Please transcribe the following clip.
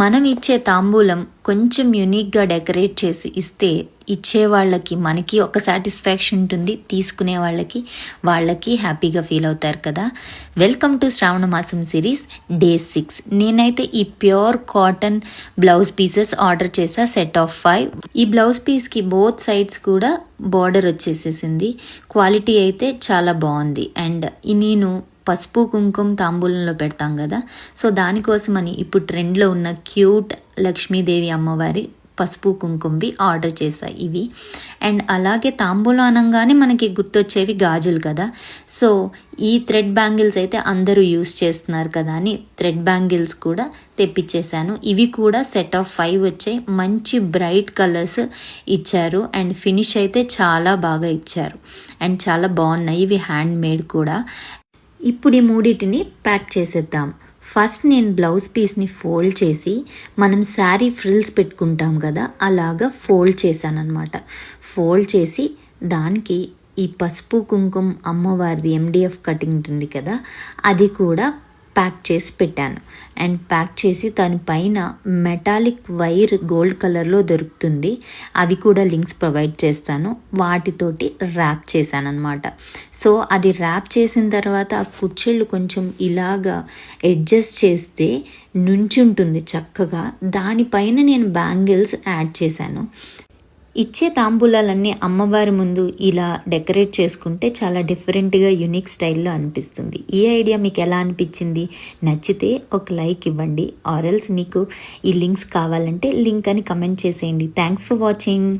మనం ఇచ్చే తాంబూలం కొంచెం యూనిక్గా డెకరేట్ చేసి ఇస్తే ఇచ్చే వాళ్ళకి మనకి ఒక సాటిస్ఫాక్షన్ ఉంటుంది, తీసుకునే వాళ్ళకి హ్యాపీగా ఫీల్ అవుతారు కదా. వెల్కమ్ టు శ్రావణ మాసం సిరీస్ డే 6. నేనైతే ఈ pure cotton blouse pieces order చేసా, సెట్ ఆఫ్ 5. ఈ బ్లౌజ్ పీస్కి బోత్ సైడ్స్ కూడా బార్డర్ వచ్చేసేసింది. క్వాలిటీ అయితే చాలా బాగుంది. అండ్ నేను పసుపు కుంకుమ తాంబూలంలో పెడతాం కదా, సో దానికోసమని ఇప్పుడు ట్రెండ్లో ఉన్న క్యూట్ లక్ష్మీదేవి అమ్మవారి పసుపు కుంకుమవి ఆర్డర్ చేశాయి ఇవి. అండ్ అలాగే తాంబూలం అనగానే మనకి గుర్తొచ్చేవి గాజులు కదా, సో ఈ థ్రెడ్ బ్యాంగిల్స్ అయితే అందరూ యూస్ చేస్తున్నారు కదా అని థ్రెడ్ బ్యాంగిల్స్ కూడా తెప్పించేశాను. ఇవి కూడా సెట్ ఆఫ్ 5 వచ్చాయి. మంచి బ్రైట్ కలర్స్ ఇచ్చారు అండ్ ఫినిష్ అయితే చాలా బాగా ఇచ్చారు అండ్ చాలా బాగున్నాయి. ఇవి హ్యాండ్ మేడ్ కూడా. ఇప్పుడు ఈ మూడింటిని ప్యాక్ చేసేద్దాం. ఫస్ట్ నేను బ్లౌజ్ పీస్ని ఫోల్డ్ చేసి మనం శారీ ఫ్రిల్స్ పెట్టుకుంటాం కదా, అలాగా ఫోల్డ్ చేశానమాట. ఫోల్డ్ చేసి దానికి ఈ పసుపు కుంకుమ అమ్మవారిది MDF కటింగ్ ఉంటుంది కదా, అది కూడా ప్యాక్ చేసి పెట్టాను. అండ్ ప్యాక్ చేసి దానిపైన మెటాలిక్ వైర్ గోల్డ్ కలర్లో దొరుకుతుంది, అవి కూడా లింక్స్ ప్రొవైడ్ చేస్తాను, వాటితోటి ర్యాప్ చేశాను అనమాట. సో అది ర్యాప్ చేసిన తర్వాత ఆ కుర్చీళ్ళు కొంచెం ఇలాగా అడ్జస్ట్ చేస్తే నుంచుంటుంది చక్కగా. దానిపైన నేను బ్యాంగిల్స్ యాడ్ చేశాను. ఇచ్చే తాంబూలాలన్నీ అమ్మవారి ముందు ఇలా డెకరేట్ చేసుకుంటే చాలా డిఫరెంట్గా యూనిక్ స్టైల్లో అనిపిస్తుంది. ఈ ఐడియా మీకు ఎలా అనిపించింది? నచ్చితే ఒక లైక్ ఇవ్వండి, ఆర్ ఎల్స్ మీకు ఈ లింక్స్ కావాలంటే లింక్ అని కమెంట్ చేసేయండి. Thanks for watching.